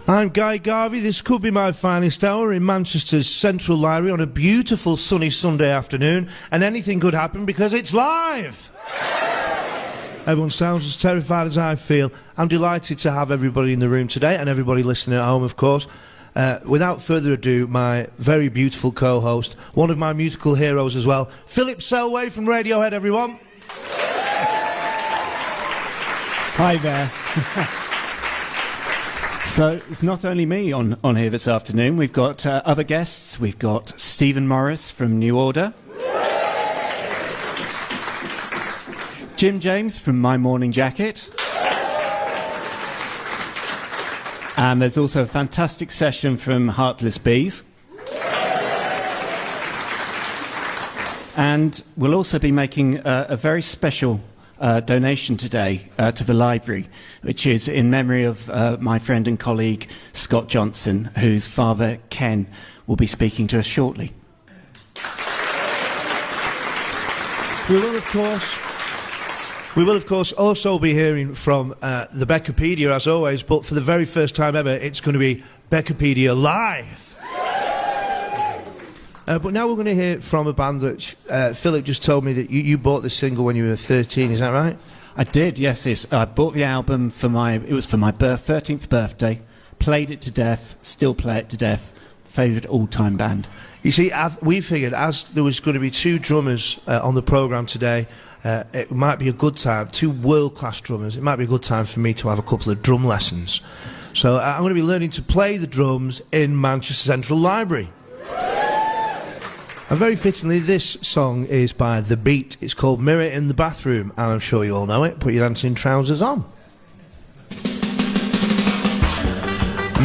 I'm Guy Garvey. This could be my finest hour in Manchester's Central Library on a beautiful sunny Sunday afternoon, and anything could happen because it's live! Everyone sounds as terrified as I feel. I'm delighted to have everybody in the room today, and everybody listening at home, of course. Without further ado, my very beautiful co-host, one of my musical heroes as well, Philip Selway from Radiohead, everyone. Hi there. So it's not only me on here this afternoon. We've got other guests. We've got Stephen Morris from New Order. Jim James from My Morning Jacket. And there's also a fantastic session from Heartless Bees. And we'll also be making a very special donation today to the library, which is in memory of my friend and colleague Scott Johnson, whose father Ken will be speaking to us shortly. We will of course also be hearing from the be-pedia as always, but for the very first time ever it's going to be be-pedia live. But now we're going to hear from a band that Philip just told me that you bought this single when you were 13, is that right? I did, yes. I bought the album for my 13th birthday, played it to death, still play it to death, favourite all-time band. You see, we figured as there was going to be two drummers on the programme today, it might be a good time, two world-class drummers, it might be a good time for me to have a couple of drum lessons. So I'm going to be learning to play the drums in Manchester Central Library. And very fittingly, this song is by The Beat. It's called Mirror in the Bathroom, and I'm sure you all know it. Put your dancing trousers on.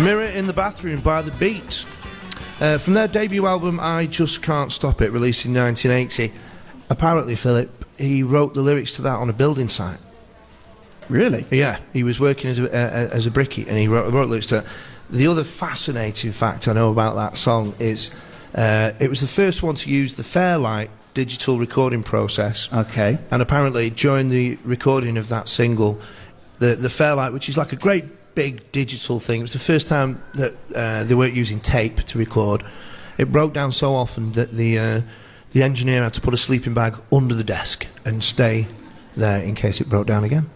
Mirror in the Bathroom by The Beat. From their debut album, I Just Can't Stop It, released in 1980. Apparently, Philip, he wrote the lyrics to that on a building site. Really? Yeah, he was working as a brickie, and he wrote lyrics to it. The other fascinating fact I know about that song is it was the first one to use the Fairlight digital recording process. Okay. And apparently, during the recording of that single, the Fairlight, which is like a great big digital thing, it was the first time that they weren't using tape to record. It broke down so often that the engineer had to put a sleeping bag under the desk and stay there in case it broke down again.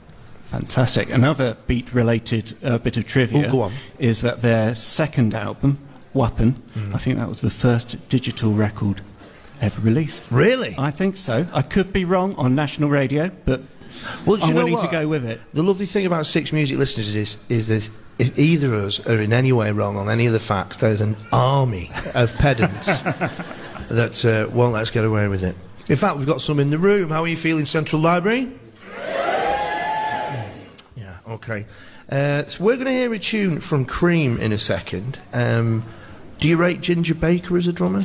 Fantastic. Another Beat-related bit of trivia go on. is that their second album, Weapon, I think that was the first digital record ever released. Really? I think so. I could be wrong on national radio, but I'm willing to go with it. The lovely thing about Six Music listeners is this: if either of us are in any way wrong on any of the facts, there's an army of pedants that won't let us get away with it. In fact, we've got some in the room. How are you feeling, Central Library? Yeah, okay. So we're going to hear a tune from Cream in a second. Do you rate Ginger Baker as a drummer?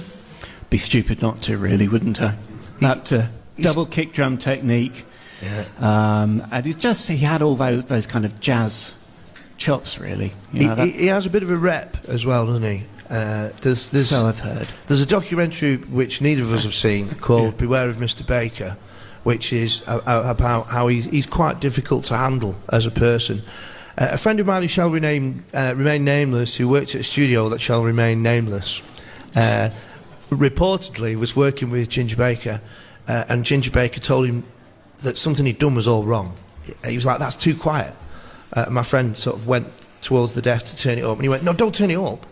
Be stupid not to, really, wouldn't I? That double kick drum technique. Yeah. And he had all those kind of jazz chops, really. You know, he has a bit of a rep as well, doesn't he? So I've heard. There's a documentary which neither of us have seen called Beware of Mr. Baker, which is about how he's quite difficult to handle as a person. A friend of mine who shall remain nameless, who worked at a studio that shall remain nameless, reportedly was working with Ginger Baker, and Ginger Baker told him that something he'd done was all wrong. He was like, "That's too quiet." My friend sort of went towards the desk to turn it up, and he went, "No, don't turn it up."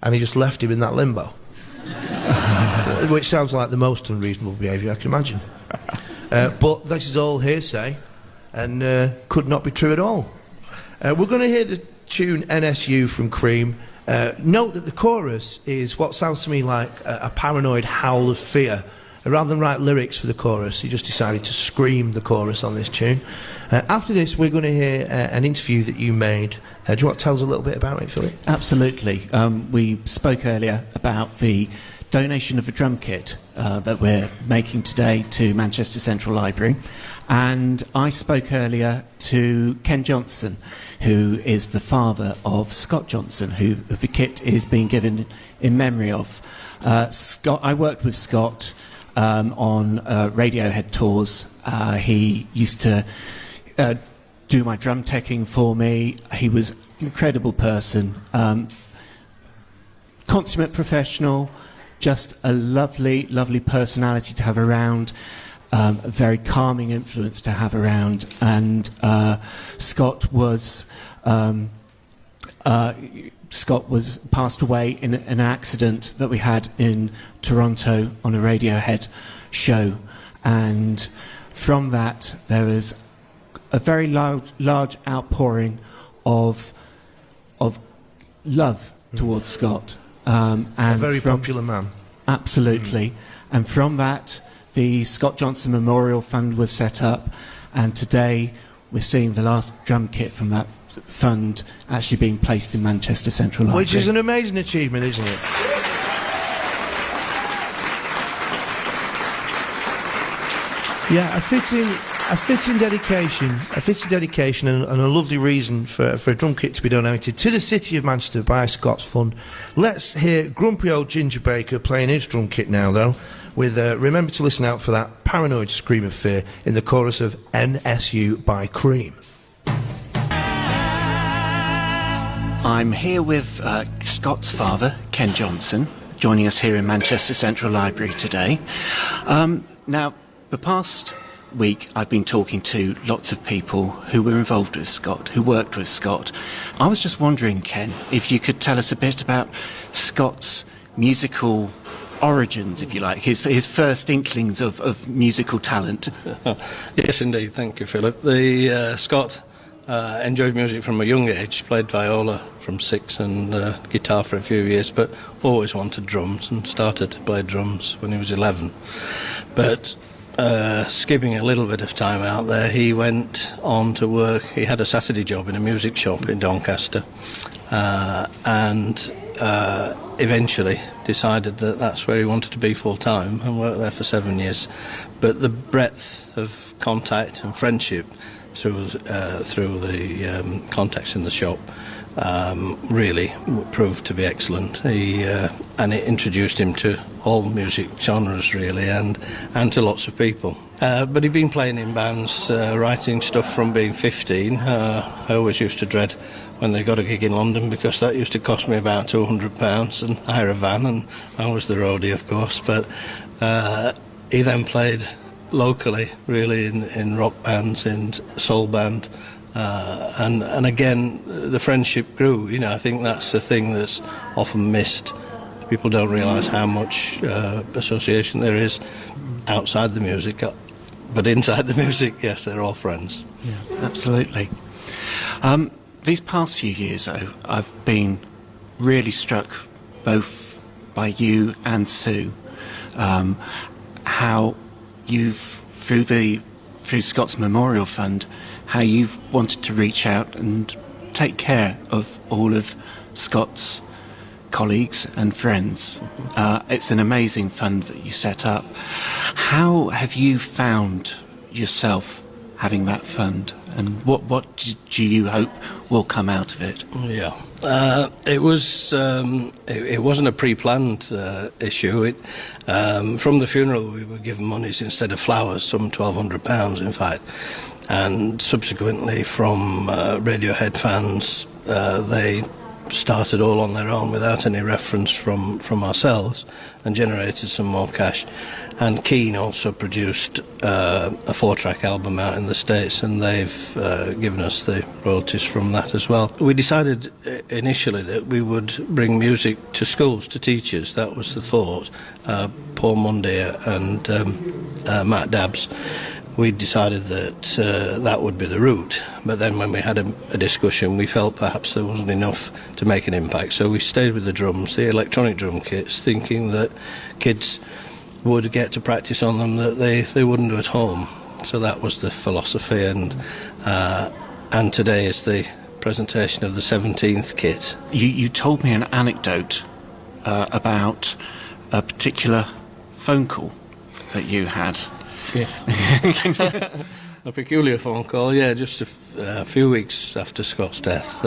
And he just left him in that limbo. Which sounds like the most unreasonable behaviour I can imagine. But this is all hearsay, and could not be true at all. We're going to hear the tune NSU from Cream. Note that the chorus is what sounds to me like a paranoid howl of fear. Rather than write lyrics for the chorus, he just decided to scream the chorus on this tune. After this, we're going to hear an interview that you made. Do you want to tell us a little bit about it, Philip? Absolutely. We spoke earlier about the donation of a drum kit that we're making today to Manchester Central Library. And I spoke earlier to Ken Johnson, who is the father of Scott Johnson, who the kit is being given in memory of. I worked with Scott on Radiohead tours. He used to do my drum teching for me. He was incredible person, consummate professional, just a lovely, lovely personality to have around, a very calming influence to have around. And Scott was passed away in an accident that we had in Toronto on a Radiohead show, and from that there was a very large outpouring of love towards Scott, and a very popular man. Absolutely. And from that, the Scott Johnson Memorial Fund was set up, and today we're seeing the last drum kit from that fund actually being placed in Manchester Central Library. Which is an amazing achievement, isn't it? Yeah, a fitting dedication and a lovely reason for a drum kit to be donated to the City of Manchester by Scott's Fund. Let's hear grumpy old Ginger Baker playing his drum kit now, though, with remember to listen out for that paranoid scream of fear in the chorus of NSU by Cream. I'm here with Scott's father, Ken Johnson, joining us here in Manchester Central Library today. Now, the past week I've been talking to lots of people who were involved with Scott, who worked with Scott. I was just wondering, Ken, if you could tell us a bit about Scott's musical origins, if you like, his first inklings of musical talent. Yes, indeed. Thank you, Philip. Scott enjoyed music from a young age, played viola from 6 and guitar for a few years, but always wanted drums and started to play drums when he was 11. But skipping a little bit of time out there, he went on to work. He had a Saturday job in a music shop in Doncaster, and eventually decided that that's where he wanted to be full time, and worked there for 7 years. But the breadth of contact and friendship through the contacts in the shop really proved to be excellent. And it introduced him to all music genres, really, and to lots of people. But he'd been playing in bands, writing stuff from being 15. I always used to dread when they got a gig in London, because that used to cost me about £200 and hire a van, and I was the roadie, of course. But he then played locally, really, in rock bands, in soul band, and again the friendship grew. You know, I think that's the thing that's often missed. People don't realise how much association there is outside the music, but inside the music, yes, they're all friends. Yeah, absolutely. These past few years, though, I've been really struck both by you and Sue, how you've, through Scott's Memorial Fund, how you've wanted to reach out and take care of all of Scott's colleagues and friends. It's an amazing fund that you set up. How have you found yourself having that fund, and what do you hope will come out of it? Yeah, it wasn't a pre-planned issue. From the funeral, we were given monies instead of flowers, some £1,200 in fact, and subsequently from Radiohead fans, they started all on their own without any reference from ourselves, and generated some more cash. And Keane also produced a 4-track album out in the States, and they've given us the royalties from that as well. We decided initially that we would bring music to schools, to teachers. That was the thought. Paul Mundy and Matt Dabbs, we decided that that would be the route. But then when we had a discussion, we felt perhaps there wasn't enough to make an impact. So we stayed with the drums, the electronic drum kits, thinking that kids would get to practice on them that they wouldn't do at home. So that was the philosophy, and today is the presentation of the 17th kit. You told me an anecdote about a particular phone call that you had. Yes. A peculiar phone call, yeah, just a few weeks after Scott's death.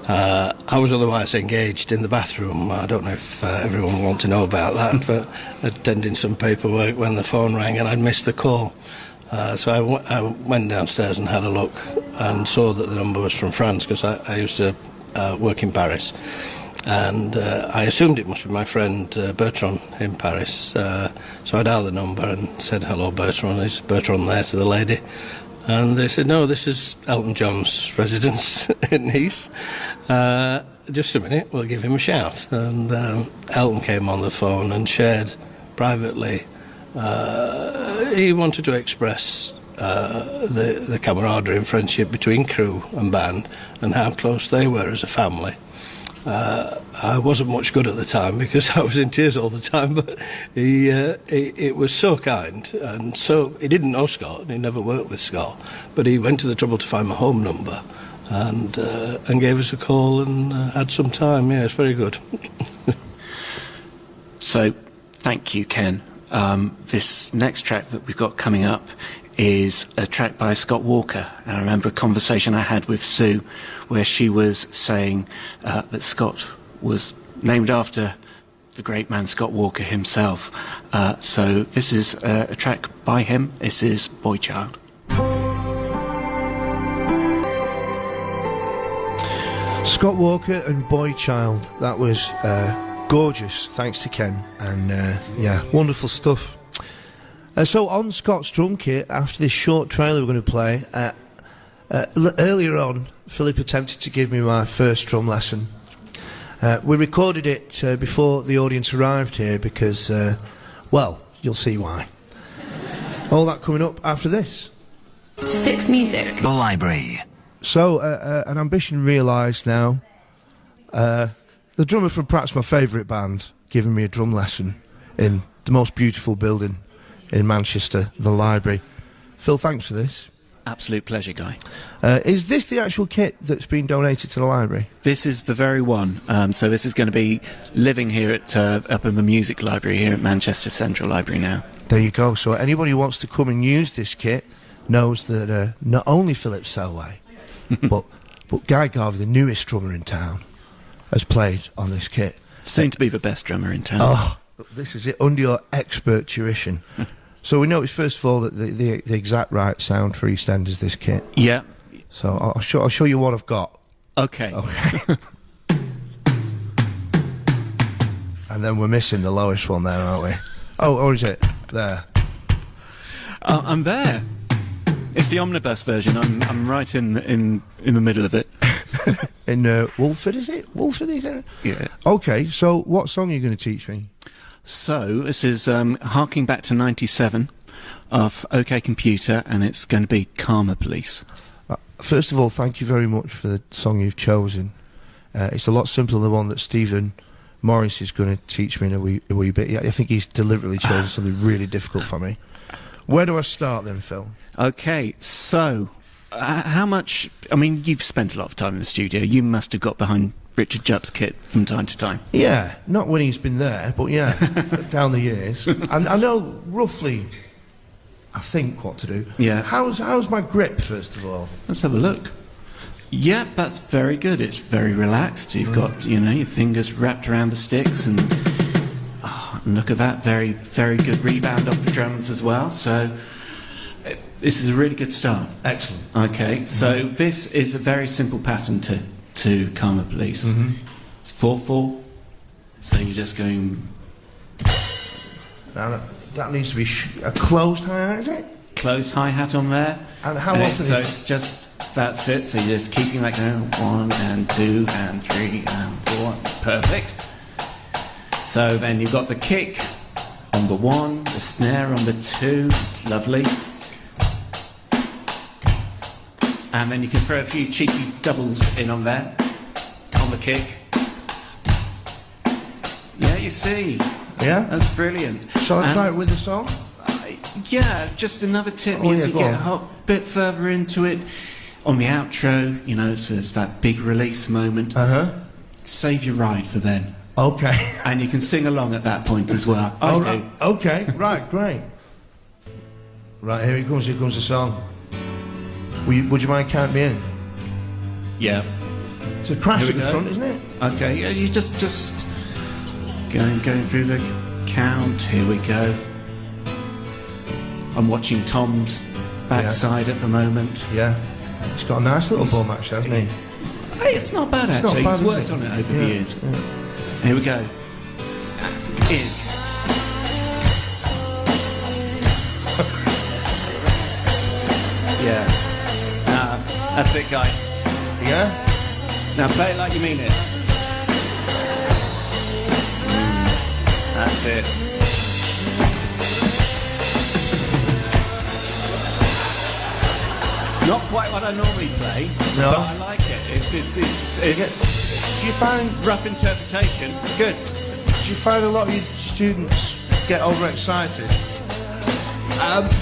I was otherwise engaged in the bathroom. I don't know if everyone will want to know about that, but attending some paperwork when the phone rang, and I'd missed the call. So I went downstairs and had a look and saw that the number was from France, because I used to work in Paris. And I assumed it must be my friend Bertrand in Paris. So I dialed the number and said, "Hello, Bertrand. Is Bertrand there?" to the lady. And they said, "No, this is Elton John's residence in Nice. Just a minute, we'll give him a shout." And Elton came on the phone and shared privately. He wanted to express the camaraderie and friendship between crew and band, and how close they were as a family. I wasn't much good at the time because I was in tears all the time, but it was so kind, and so he didn't know Scott, he never worked with Scott, but he went to the trouble to find my home number and gave us a call and had some time. Yeah, it's very good. So, thank you, Ken. This next track that we've got coming up is a track by Scott Walker. And I remember a conversation I had with Sue where she was saying that Scott was named after the great man Scott Walker himself. So this is a track by him. This is Boy Child. Scott Walker and Boy Child. That was gorgeous, thanks to Ken. And yeah, wonderful stuff. So on Scott's drum kit, after this short trailer we're going to play, earlier on, Philip attempted to give me my first drum lesson. We recorded it before the audience arrived here because, well, you'll see why. All that coming up after this. Six Music. The Library. So, an ambition realised now. The drummer from perhaps my favourite band giving me a drum lesson in the most beautiful building in Manchester, the Library. Phil, thanks for this. Absolute pleasure, Guy. Is this the actual kit that's been donated to the Library? This is the very one. So this is going to be living here at up in the Music Library here at Manchester Central Library now. There you go. So anybody who wants to come and use this kit knows that not only Philip Selway, but Guy Garvey, the newest drummer in town, has played on this kit. Soon to be the best drummer in town. Oh, this is it, under your expert tuition. So we noticed, first of all, that the exact right sound for EastEnders, this kit. Yeah. So I'll show you what I've got. Okay. Okay. And then we're missing the lowest one there, aren't we? Oh, or is it? There. I'm there. It's the omnibus version. I'm right in the middle of it. In Wolford, is it? Wolford, is it? Yeah. Okay, so what song are you going to teach me? So this is harking back to '97 of OK Computer, and it's going to be Karma Police. First of all, thank you very much for the song you've chosen. It's a lot simpler than the one that Stephen Morris is going to teach me in a wee bit. Yeah, I think he's deliberately chosen something really difficult for me. Where do I start then, Phil? Okay, so how much... I mean, you've spent a lot of time in the studio. You must have got behind Richard Jupp's kit from time to time. Yeah, not when he's been there, but yeah, down the years. And I know roughly, I think, what to do. Yeah. How's my grip, first of all? Let's have a look. Yeah, that's very good. It's very relaxed. You've got, your fingers wrapped around the sticks, and look at that. Very, very good rebound off the drums as well. So this is a really good start. Excellent. Okay, so this is a very simple pattern to Karma Police. It's 4/4. So you're just going... Now that needs to be a closed hi-hat, is it? Closed hi-hat on there. And how often so it's just... That's it, so you're just keeping that going. 1 and 2 and 3 and 4. Perfect. So then you've got the kick on the 1, the snare on the 2. It's lovely. And then you can throw a few cheeky doubles in on there, on the kick. Yeah, you see. Yeah? That's brilliant. Shall I try it with the song? Yeah, just another tip Oh, is yeah, you go get on. a bit further into it. On the outro, so there's that big release moment. Save your ride for then. Okay. And you can sing along at that point as well. I do. Right. Okay, right, great. Right, here comes the song. Would you mind counting me in? Yeah. It's a crash Here at we the go. front, isn't it? Okay, yeah, you just going through the count. Here we go. I'm watching Tom's backside at the moment. Yeah. He's got a nice little bum, actually, hasn't he? Hey, it's not bad, It's not actually. bad, He's is worked it? on it over the Yeah, years. yeah. Here we go. In. Yeah. That's it, guy. Yeah? Now play it like you mean it. That's it. It's not quite what I normally play, No. but I like it. It's Do you find rough interpretation. It's good. Do you find a lot of your students get overexcited?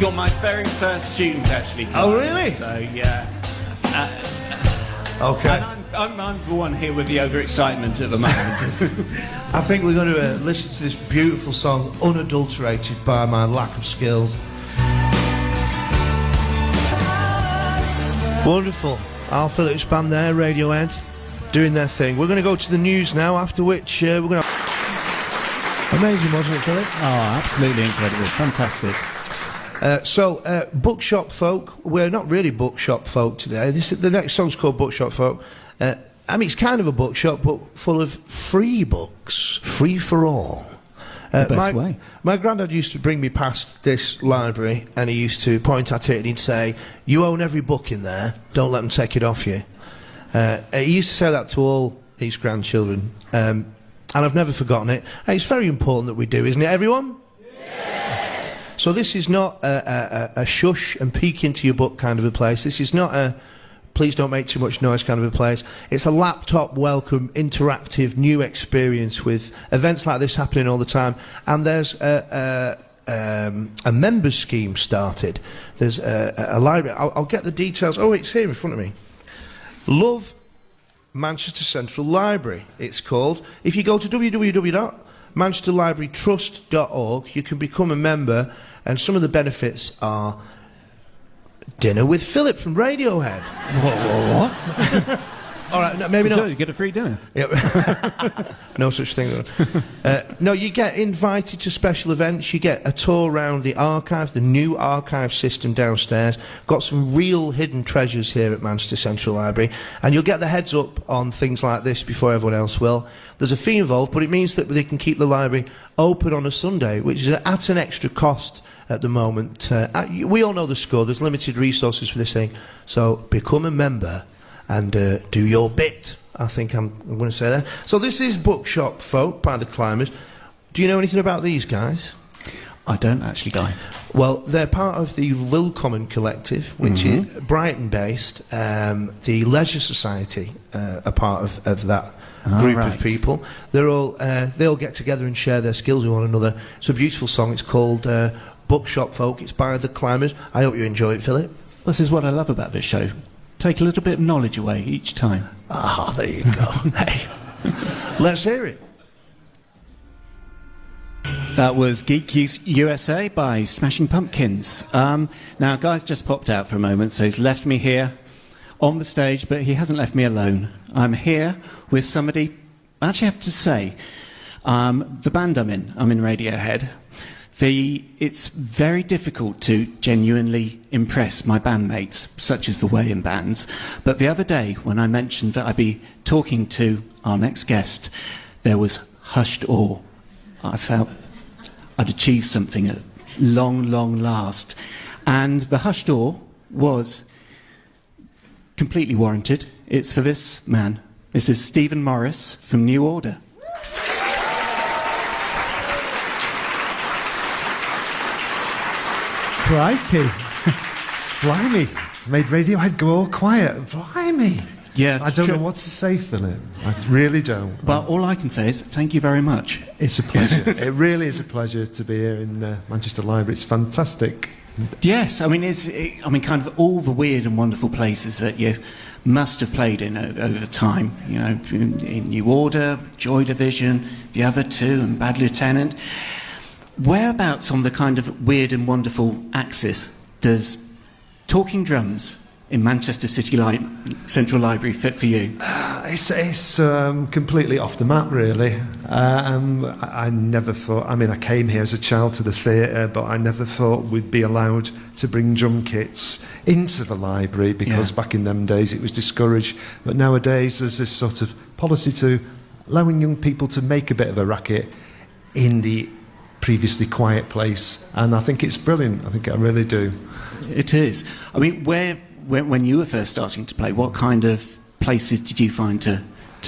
You're my very first student, actually. Oh, really? So, yeah. Okay. And I'm the one here with the overexcitement at the moment. I think we're going to listen to this beautiful song, unadulterated by my lack of skills. Wonderful. Al Phillips Band there, Radiohead, doing their thing. We're going to go to the news now, after which we're going to... Amazing, wasn't it, Philip? Oh, absolutely incredible. Fantastic. Bookshop folk. We're not really bookshop folk today. The next song's called Bookshop Folk. I mean, it's kind of a bookshop, but full of free books, free for all. The best way. My granddad used to bring me past this library, and he used to point at it and he'd say, "You own every book in there. Don't let them take it off you." He used to say that to all his grandchildren, and I've never forgotten it. And it's very important that we do, isn't it, everyone? So this is not a shush and peek into your book kind of a place. This is not a please don't make too much noise kind of a place. It's a laptop welcome, interactive, new experience with events like this happening all the time. And there's a members scheme started. There's a library. I'll get the details. Oh, it's here in front of me. Love Manchester Central Library, it's called. If you go to www.manchesterlibrarytrust.org, you can become a member, and some of the benefits are dinner with Philip from Radiohead. What? All right, no, maybe So not. you get a free dinner. Yep. No such thing. No, you get invited to special events. You get a tour around the archive, the new archive system downstairs. Got some real hidden treasures here at Manchester Central Library. And you'll get the heads up on things like this before everyone else will. There's a fee involved, but it means that they can keep the library open on a Sunday, which is at an extra cost at the moment. We all know the score. There's limited resources for this thing. So become a member and do your bit, I think I'm going to say that. So this is Bookshop Folk by the Climbers. Do you know anything about these guys? I don't actually, Guy. Well, they're part of the Willcommon Collective, which is Brighton-based. The Leisure Society are part of that group of people. They all get together and share their skills with one another. It's a beautiful song. It's called Bookshop Folk. It's by the Climbers. I hope you enjoy it, Philip. This is what I love about this show. Take a little bit of knowledge away each time. Ah, there you go. Hey, let's hear it. That was Geek USA by Smashing Pumpkins. Now, Guy's just popped out for a moment, so he's left me here on the stage, but he hasn't left me alone. I'm here with somebody, I actually have to say, the band I'm in Radiohead. It's very difficult to genuinely impress my bandmates, such as the way in bands. But the other day, when I mentioned that I'd be talking to our next guest, there was hushed awe. I felt I'd achieved something at long, long last. And the hushed awe was completely warranted. It's for this man. This is Stephen Morris from New Order. Crikey. Blimey. Made Radiohead go all quiet. Blimey. Yeah, I don't know what to say, Philip. I really don't. But all I can say is thank you very much. It's a pleasure. It really is a pleasure to be here in Manchester Library. It's fantastic. Yes, I mean, kind of all the weird and wonderful places that you must have played in over time. You know, in New Order, Joy Division, the other two, and Bad Lieutenant. Whereabouts on the kind of weird and wonderful axis does Talking Drums in Manchester City Central Library fit for you? It's completely off the map, really. I never thought... I mean, I came here as a child to the theatre, but I never thought we'd be allowed to bring drum kits into the library, because back in them days it was discouraged. But nowadays there's this sort of policy to allowing young people to make a bit of a racket in the previously quiet place. And I think it's brilliant. I think I really do. It is. I mean, when you were first starting to play, what kind of places did you find to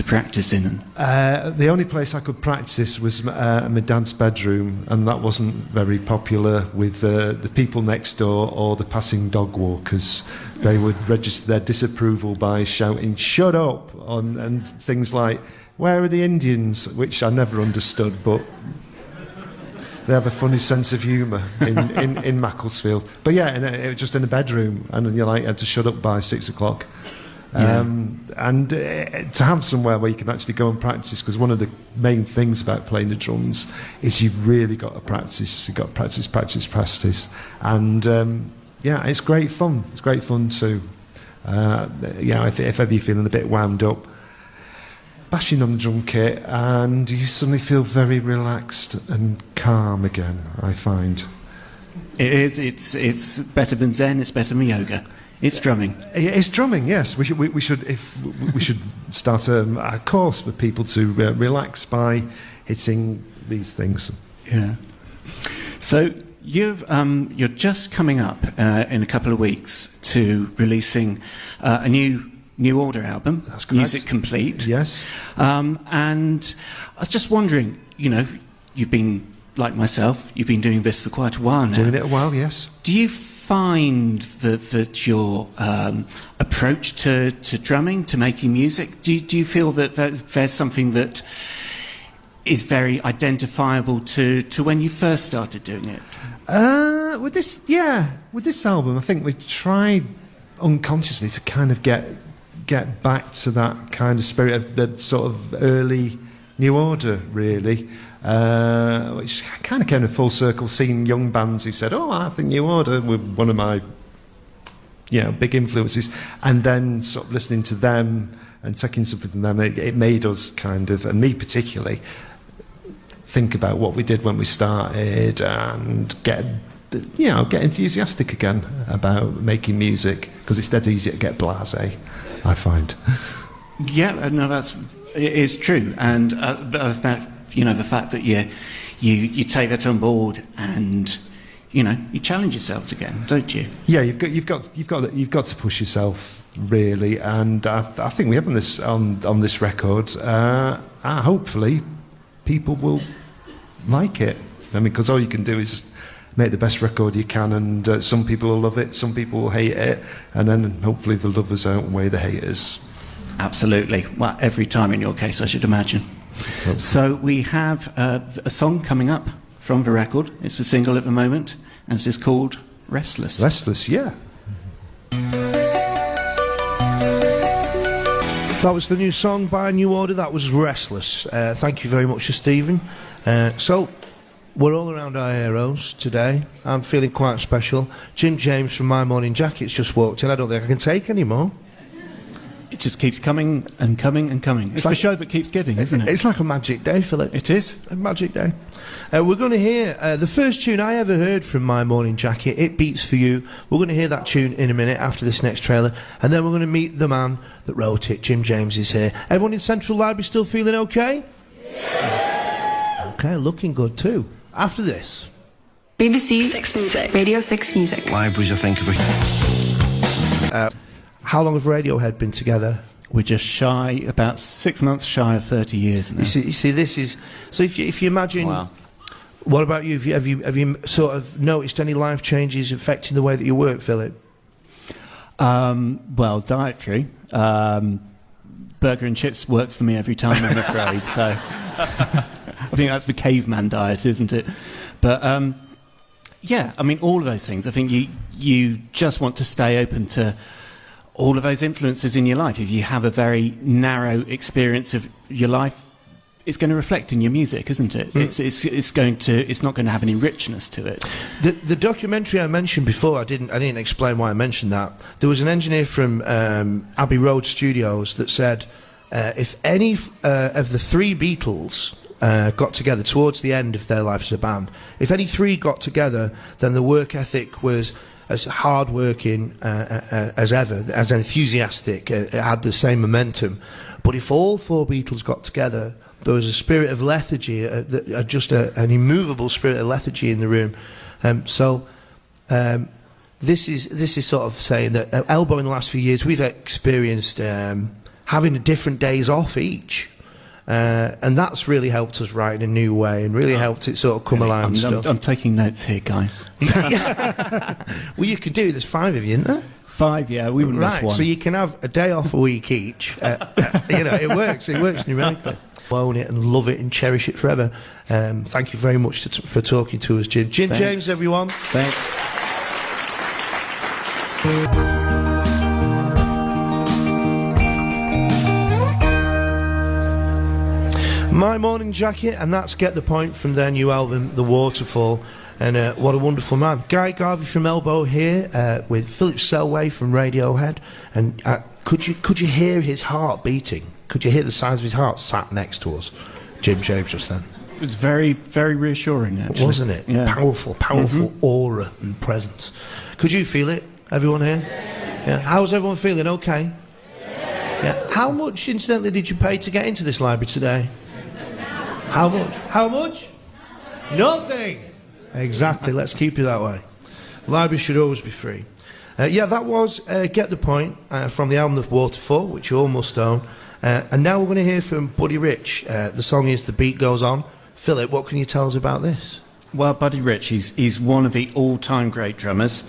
practice in? The only place I could practice was my dad's bedroom, and that wasn't very popular with the people next door or the passing dog walkers. They would register their disapproval by shouting "shut up" and things like "where are the Indians?", which I never understood, but they have a funny sense of humour in Macclesfield. But yeah, it was just in a bedroom, and you had to shut up by 6 o'clock. And to have somewhere where you can actually go and practice, because one of the main things about playing the drums is you've really got to practice. You've got to practice. And it's great fun. It's great fun too. If ever you're feeling a bit wound up, bashing on the drum kit, and you suddenly feel very relaxed and calm again, I find. It is. It's better than Zen. It's better than yoga. It's drumming. It's drumming. Yes, we should start a course for people to relax by hitting these things. Yeah. So you're just coming up in a couple of weeks to releasing a New Order album. That's correct. Music Complete. Yes. And I was just wondering, you've been, like myself, you've been doing this for quite a while now. Doing it a while, yes. Do you find that your approach to drumming, to making music, do you feel that there's something that is very identifiable to when you first started doing it? With this album, I think we tried unconsciously to kind of get back to that kind of spirit of the sort of early New Order, really. Which kind of came in full circle, seeing young bands who said, I think New Order were one of my big influences, and then sort of listening to them and taking something from them, it made us kind of, and me particularly, think about what we did when we started and get enthusiastic again about making music, because it's dead easy to get blasé, I find. Yeah, no, it is true, and the fact that you take that on board and you challenge yourselves again, don't you? Yeah, you've got to push yourself, really, and I think we have on this record. Hopefully, people will like it. I mean, because all you can do is make the best record you can, and some people will love it, some people will hate it, and then hopefully the lovers outweigh the haters. Absolutely. Well, every time in your case, I should imagine. So we have a song coming up from the record. It's a single at the moment, and this is called Restless. Restless, yeah. That was the new song by New Order. That was Restless. Thank you very much to Stephen. So we're all around our heroes today. I'm feeling quite special. Jim James from My Morning Jacket's just walked in. I don't think I can take any more. It just keeps coming and coming and coming. It's like the show that keeps giving, isn't it? It's like a magic day, Philip. It is. A magic day. We're going to hear the first tune I ever heard from My Morning Jacket, It Beats For You. We're going to hear that tune in a minute after this next trailer, and then we're going to meet the man that wrote it. Jim James is here. Everyone in Central Library still feeling okay? Yeah. Okay, looking good too. After this. BBC 6 Music. Radio 6 Music. Libraries, I think, of How long have Radiohead been together? We're just shy, about 6 months shy of 30 years now. You see, this is... So if you imagine... Wow. What about you? Have you sort of noticed any life changes affecting the way that you work, Philip? Well, dietary. Burger and chips works for me every time, I'm afraid. So I think that's the caveman diet, isn't it? But yeah, I mean, all of those things. I think you just want to stay open to all of those influences in your life. If you have a very narrow experience of your life, it's going to reflect in your music, isn't it? It's not going to have any richness to it. The documentary I mentioned before, I didn't explain why I mentioned that. There was an engineer from Abbey Road Studios that said if any of the three Beatles got together towards the end of their life as a band, if any three got together, then the work ethic was as hard-working as ever, as enthusiastic, it had the same momentum. But if all four Beatles got together, there was a spirit of lethargy, just an immovable spirit of lethargy in the room. This is sort of saying that at Elbow in the last few years we've experienced having different days off each. And that's really helped us write in a new way and really helped it sort of come alive and stuff. I'm taking notes here, Guy. Well, you could do, there's 5 of you, isn't there? 5, yeah, we wouldn't miss one. So you can have a day off a week each. It works numerically. Own it and love it and cherish it forever. Thank you very much for talking to us, Jim. Thanks. James, everyone. Thanks. My Morning Jacket, and that's Get the Point from their new album, The Waterfall. And what a wonderful man. Guy Garvey from Elbow here with Philip Selway from Radiohead. And could you hear his heart beating? Could you hear the size of his heart sat next to us? Jim James just then. It was very, very reassuring, actually. Wasn't it? Yeah. Powerful aura and presence. Could you feel it, everyone here? Yeah. How's everyone feeling? Okay? Yeah. How much, incidentally, did you pay to get into this library today? How much? How much? Nothing! Exactly, let's keep it that way. Library should always be free. That was Get the Point from the album The Waterfall, which you all must own. And now we're going to hear from Buddy Rich. The song is The Beat Goes On. Philip, what can you tell us about this? Well, Buddy Rich, he's one of the all-time great drummers.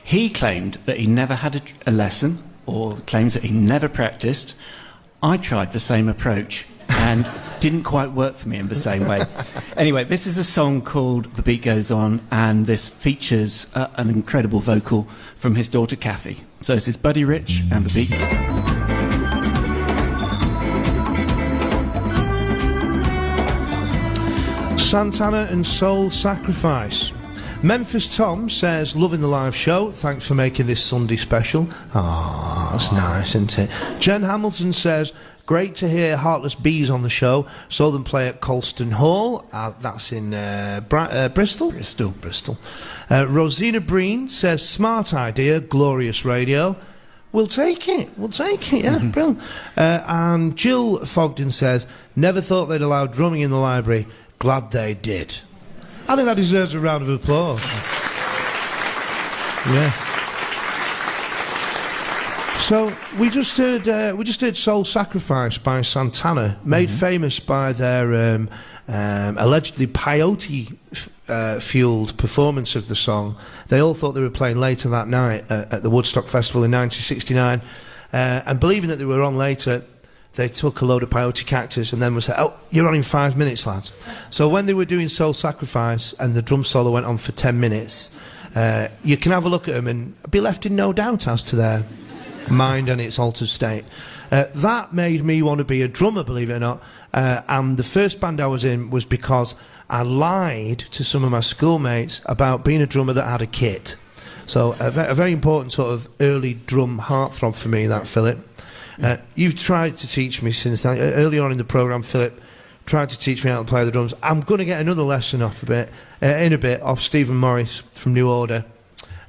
He claimed that he never had a lesson, or claims that he never practiced. I tried the same approach and didn't quite work for me in the same way. Anyway, this is a song called The Beat Goes On, and this features an incredible vocal from his daughter Kathy. So this is Buddy Rich and The Beat. Santana and Soul Sacrifice. Memphis Tom says, loving the live show, thanks for making this Sunday special. Ah, that's nice, isn't it? Jen Hamilton says, great to hear Heartless Bees on the show. Saw them play at Colston Hall. That's in Bristol. Rosina Breen says, smart idea, glorious radio. We'll take it, yeah, brilliant. And Jill Fogden says, never thought they'd allow drumming in the library. Glad they did. I think that deserves a round of applause. Yeah. So we just heard "Soul Sacrifice" by Santana, made famous by their allegedly peyote fueled performance of the song. They all thought they were playing later that night at the Woodstock Festival in 1969, and believing that they were on later, they took a load of peyote cactus and then was like, oh, you're on in 5 minutes, lads. So when they were doing Soul Sacrifice and the drum solo went on for 10 minutes, you can have a look at them and be left in no doubt as to their mind and its altered state. That made me want to be a drummer, believe it or not. And the first band I was in was because I lied to some of my schoolmates about being a drummer that had a kit. So a very important sort of early drum heartthrob for me, that, Philip. You've tried to teach me since then. Early on in the programme, Philip tried to teach me how to play the drums. I'm going to get another lesson in a bit off Stephen Morris from New Order.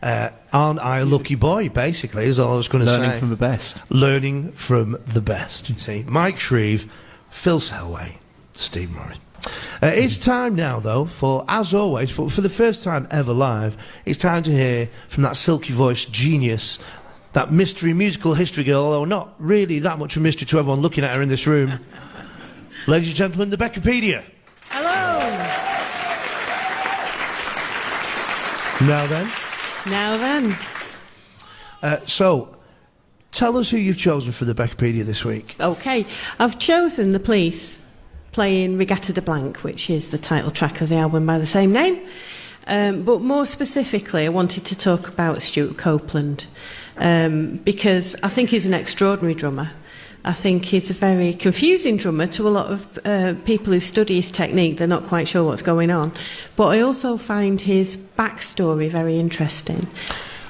Aren't I a lucky boy, basically, is all I was going to say. Learning from the best. Learning from the best. You see, Mike Shreve, Phil Selway, Steve Morris. It's time now, though, for, as always, for the first time ever live, it's time to hear from that silky voiced genius, that mystery musical history girl, although not really that much of a mystery to everyone looking at her in this room. Ladies and gentlemen, the be-pedia. Hello. Now then. So, tell us who you've chosen for the be-pedia this week. Okay, I've chosen The Police playing Regatta de Blanc, which is the title track of the album by the same name. But more specifically, I wanted to talk about Stuart Copeland, because I think he's an extraordinary drummer. I think he's a very confusing drummer to a lot of people who study his technique. They're not quite sure what's going on. But I also find his backstory very interesting.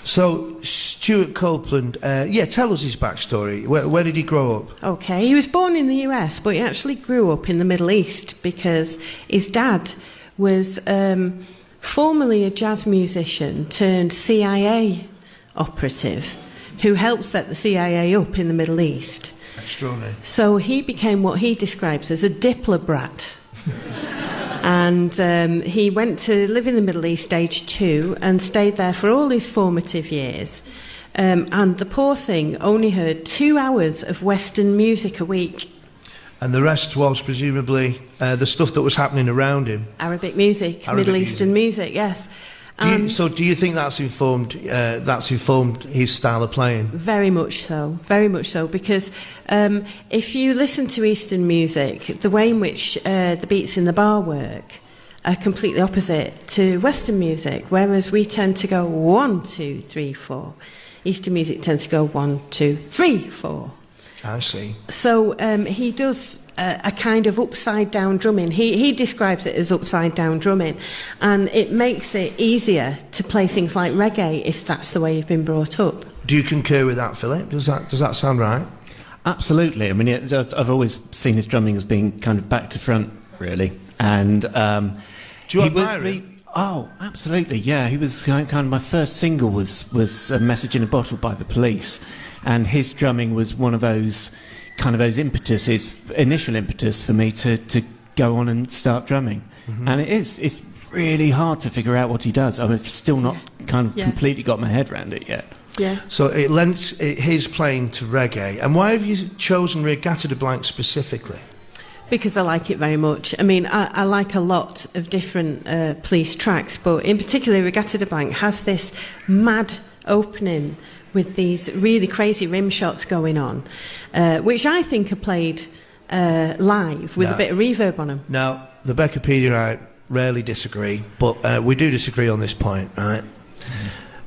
So, Stuart Copeland, tell us his backstory. Where did he grow up? Okay, he was born in the US, but he actually grew up in the Middle East because his dad was formerly a jazz musician turned CIA operative who helped set the CIA up in the Middle East. Extraordinary. So he became what he describes as a Diplo brat. And he went to live in the Middle East age 2 and stayed there for all his formative years. And the poor thing only heard 2 hours of Western music a week. And the rest was presumably the stuff that was happening around him. Arabic music, Middle Eastern music, yes. Do you think that's informed his style of playing? Very much so, because if you listen to Eastern music, the way in which the beats in the bar work are completely opposite to Western music, whereas we tend to go 1, 2, 3, 4. Eastern music tends to go 1, 2, 3, 4. I see. So he does a kind of upside-down drumming. He describes it as upside-down drumming, and it makes it easier to play things like reggae if that's the way you've been brought up. Do you concur with that, Philip? Does that sound right? Absolutely. I mean, I've always seen his drumming as being kind of back to front, really. And do you admire him? Oh, absolutely. Yeah, he was kind of my first single was A Message in a Bottle by The Police, and his drumming was one of those initial impetus for me to go on and start drumming. Mm-hmm. And it's really hard to figure out what he does. I've still not completely got my head around it yet. Yeah. So it lends his playing to reggae. And why have you chosen Regatta de Blanc specifically? Because I like it very much. I mean, I like a lot of different police tracks, but in particular, Regatta de Blanc has this mad opening with these really crazy rim shots going on, which I think are played live with a bit of reverb on them. Now, the be-pedia and I rarely disagree, but we do disagree on this point, right?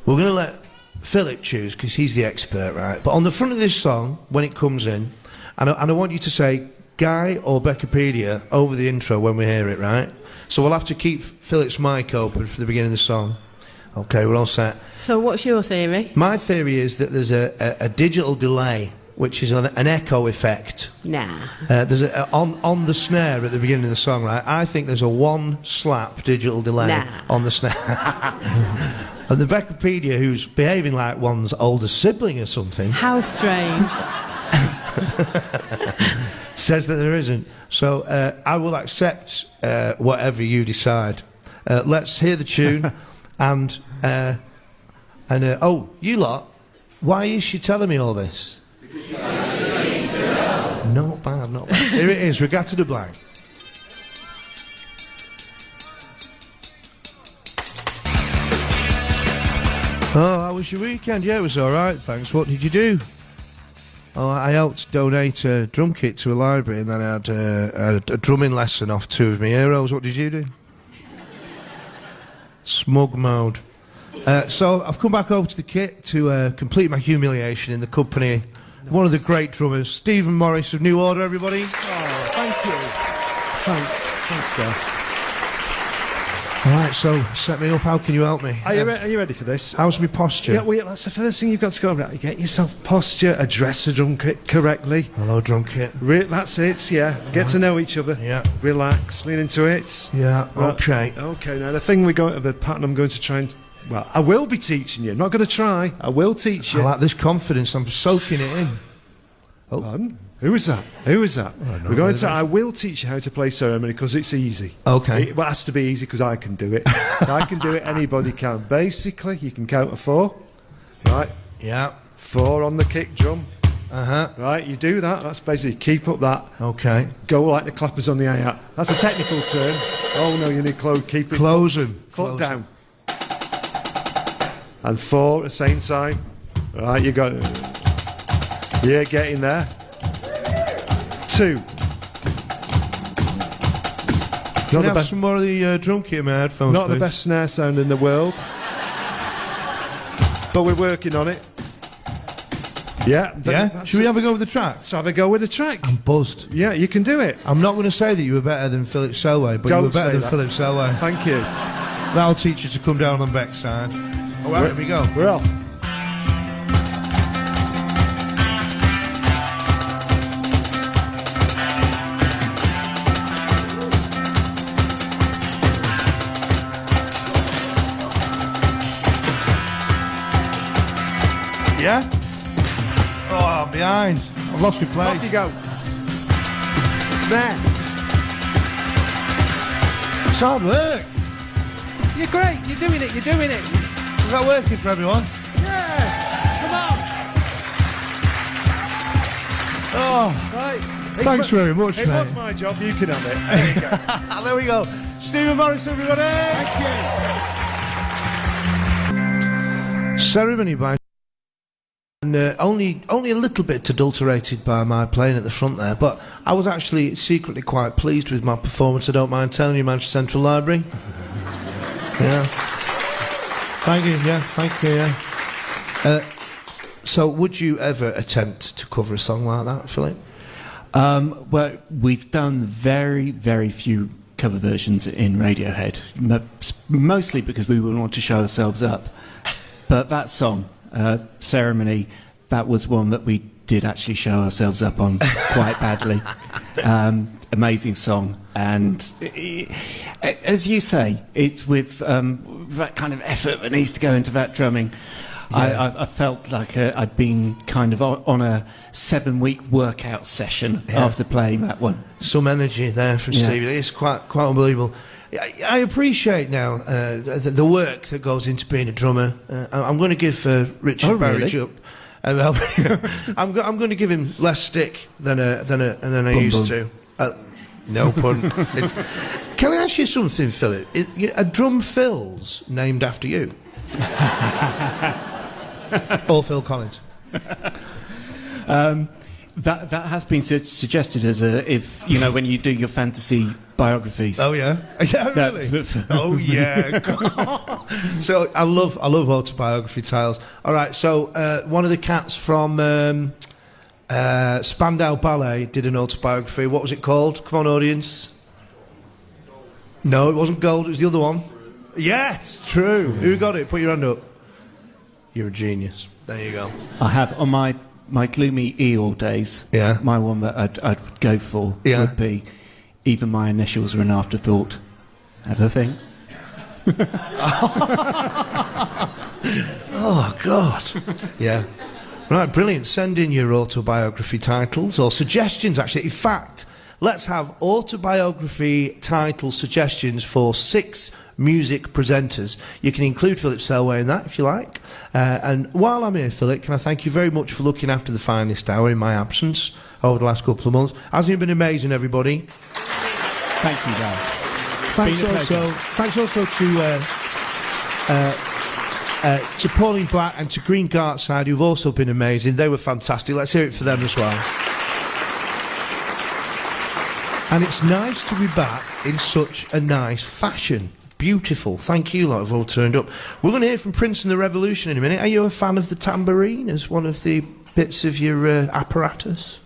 We're going to let Philip choose, because he's the expert, right? But on the front of this song, when it comes in, and I want you to say Guy or be-pedia over the intro when we hear it, right? So we'll have to keep Philip's mic open for the beginning of the song. Okay, we're all set. So what's your theory? My theory is that there's a digital delay, which is an echo effect. Nah. There's on the snare at the beginning of the song, right? I think there's a 1-slap digital delay on the snare. And the be-pedia, who's behaving like one's older sibling or something... How strange. ...says that there isn't. So I will accept whatever you decide. Let's hear the tune. And you lot, why is she telling me all this? Because she wants to know. Not bad. Here it is, Regatta de Blanc. Oh, how was your weekend? Yeah, it was all right, thanks. What did you do? Oh, I helped donate a drum kit to a library, and then I had a drumming lesson off 2 of my heroes. What did you do? Smug mode. So I've come back over to the kit to complete my humiliation in the company of one of the great drummers, Stephen Morris of New Order, everybody. Oh, thank you. Thanks, Gareth. All right, so set me up. How can you help me? Are you ready for this? How's my posture? Yeah, well, that's the first thing you've got to go over. You get yourself posture, address the drum kit correctly. Hello, drum kit. That's it, yeah. Get to know each other. Yeah. Relax, lean into it. Yeah, Right. okay. Okay, now the pattern I'm going to try and... Well, I will be teaching you. I'm not going to try. I will teach you. I like this confidence. I'm soaking it in. Oh. Pardon? Who was that? know. We're going to... I will teach you how to play ceremony because it's easy. Okay. It has to be easy because I can do it. If I can do it, anybody can. Basically, you can count to 4. Right? Yeah. 4 on the kick drum. Uh-huh. Right, you do that. That's basically keep up that. Okay. Go like the clappers on the hi-hat. That's a technical term. Oh, no, you need keep it. Close them. Foot down. And 4 at the same time. Right, you got... Yeah, get in there. 2. Can I have some more of the drum kit in my headphones, Not please? the best snare sound in the world. But we're working on it. Yeah. Should we have a go with the track? Let's have a go with the track. I'm buzzed. Yeah, you can do it. I'm not going to say that you were better than Philip Selway, but you were better than Philip Selway. Thank you. That'll teach you to come down on Beck's side. Oh, well, here we go. We're off. Yeah? Oh, I'm behind. I've lost my play. Off you go. It's there. It's hard work. You're great. You're doing it. You're doing it. Is that working for everyone? Yeah. Come on. Oh, Right. thanks very much, It mate. was my job. You can have it. There you go. There we go. Stephen Morris, everybody. Thank you. Ceremony by... And only a little bit adulterated by my playing at the front there, but I was actually secretly quite pleased with my performance. I don't mind telling you, Manchester Central Library. Yeah. Thank you. Yeah. Thank you. Yeah. So, would you ever attempt to cover a song like that, Philip? Well, we've done very, very few cover versions in Radiohead, mostly because we would want to show ourselves up. But that song, Ceremony, that was one that we did actually show ourselves up on quite badly. Amazing song, and as you say, it's with that kind of effort that needs to go into that drumming. Yeah. I felt like I'd been kind of on a 7-week workout session after playing that one. Some energy there from Stevie. It's quite unbelievable. I appreciate now the work that goes into being a drummer. I'm going to give Richard Barrage up. I'm going to give him less stick than I used to. No pun. Can I ask you something, Philip? A drum fill's named after you? Or Phil Collins? That has been suggested as if when you do your fantasy biographies. Oh yeah, yeah, really. Oh yeah. So I love autobiography titles. All right, so one of the cats from Spandau Ballet did an autobiography. What was it called? Come on, audience. No, it wasn't Gold. It was the other one. Yes, true. Who got it? Put your hand up. You're a genius. There you go. I have on my gloomy Eeyore days. Yeah. My one that I'd go for would be even my initials are an afterthought. Have a thing. Oh God. Yeah. Right, brilliant. Send in your autobiography titles or suggestions, actually. In fact, let's have autobiography title suggestions for 6 music presenters. You can include Philip Selway in that if you like. And while I'm here, Philip, can I thank you very much for looking after the finest hour in my absence over the last couple of months. Hasn't it been amazing, everybody? Thank you, Dad. Thanks also to Pauline Black and to Green Gartside, who've also been amazing. They were fantastic. Let's hear it for them as well. And it's nice to be back in such a nice fashion. Beautiful. Thank you, lot, have all turned up. We're going to hear from Prince and the Revolution in a minute. Are you a fan of the tambourine as one of the bits of your apparatus?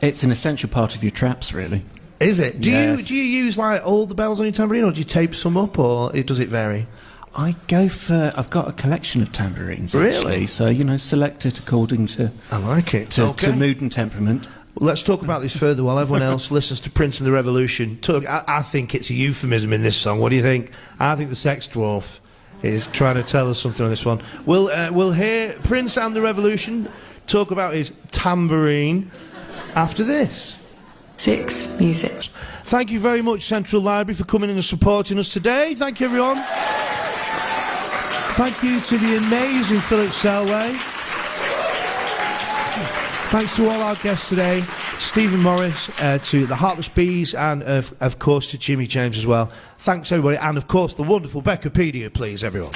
It's an essential part of your traps, really. Is it? Do Yes. you use like all the bells on your tambourine, or do you tape some up, or does it vary? I've got a collection of tambourines, Really? actually. So, select it according to... I like it. To mood and temperament. Well, let's talk about this further while everyone else listens to Prince and the Revolution. I think it's a euphemism in this song. What do you think? I think the Sex Dwarf is trying to tell us something on this one. We'll hear Prince and the Revolution talk about his tambourine after this. 6 music. Thank you very much, Central Library, for coming in and supporting us today. Thank you, everyone. Thank you to the amazing Philip Selway. Thanks to all our guests today, Stephen Morris, to the Heartless Bees, and of course to Jimmy James as well. Thanks everybody, and of course the wonderful be-pedia, please, everyone.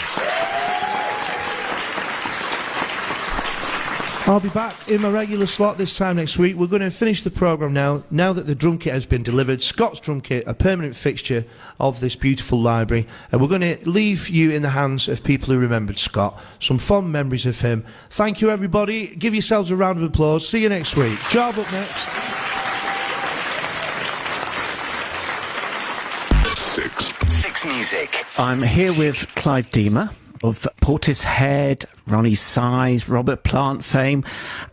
I'll be back in my regular slot this time next week. We're going to finish the programme now that the drum kit has been delivered. Scott's drum kit, a permanent fixture of this beautiful library. And we're going to leave you in the hands of people who remembered Scott. Some fond memories of him. Thank you, everybody. Give yourselves a round of applause. See you next week. Job up next. Six Music. I'm here with Clive Deemer of Portishead, Ronnie Size, Robert Plant fame,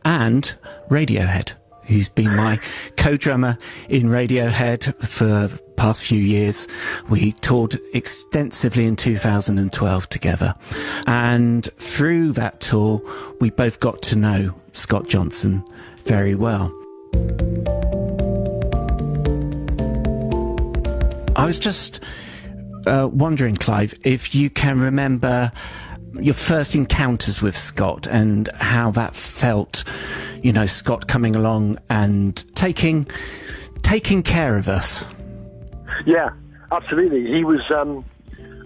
and Radiohead, who's been my co-drummer in Radiohead for the past few years. We toured extensively in 2012 together, and through that tour we both got to know Scott Johnson very well. I was just wondering, Clive, if you can remember your first encounters with Scott and how that felt, you know, Scott coming along and taking care of us. Yeah, absolutely. He was,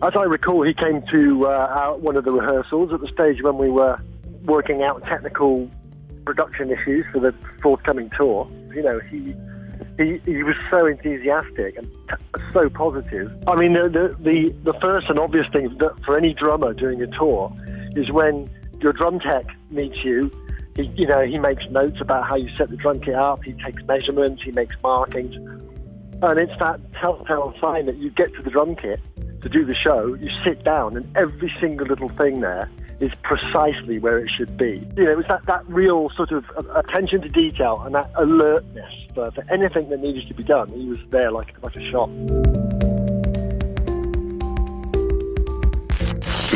as I recall, he came to one of the rehearsals at the stage when we were working out technical production issues for the forthcoming tour. You know, he was so enthusiastic and so positive. I mean, the first and obvious thing that for any drummer doing a tour is when your drum tech meets you. He makes notes about how you set the drum kit up. He takes measurements. He makes markings, and it's that telltale sign that you get to the drum kit to do the show. You sit down, and every single little thing there is precisely where it should be. You know, it was that real sort of attention to detail and that alertness for anything that needed to be done. He was there like a shot.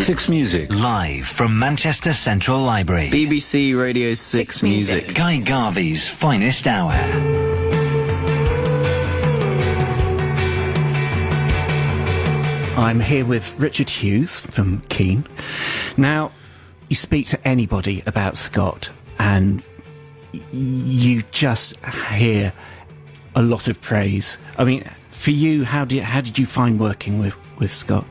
Six Music. Live from Manchester Central Library. BBC Radio 6 Music. Guy Garvey's finest hour. I'm here with Richard Hughes from Keene. Now, you speak to anybody about Scott and you just hear a lot of praise. I mean, for you, how did you find working with Scott?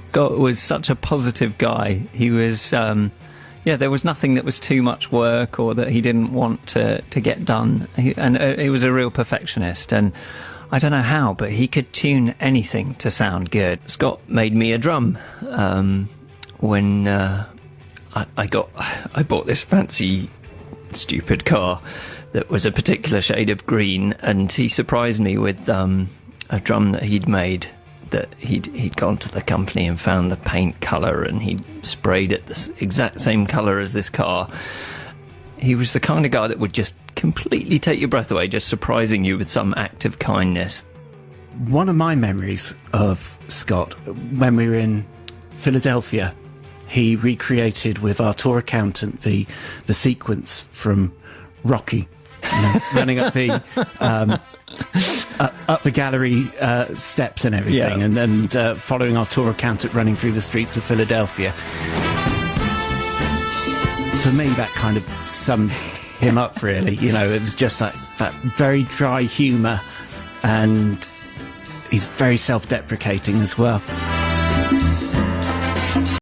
Scott was such a positive guy. He was, there was nothing that was too much work or that he didn't want to get done. He was a real perfectionist, and I don't know how, but he could tune anything to sound good. Scott made me a drum when I bought this fancy, stupid car that was a particular shade of green, and he surprised me with a drum that he'd made. That he'd gone to the company and found the paint colour, and he'd sprayed it the exact same colour as this car. He was the kind of guy that would just completely take your breath away, just surprising you with some act of kindness. One of my memories of Scott, when we were in Philadelphia, he recreated with our tour accountant the sequence from Rocky, running up the up the gallery steps and everything, and following our tour accountant running through the streets of Philadelphia. For me, that kind of summed him up, really. You know, it was just like that very dry humour, and he's very self-deprecating as well.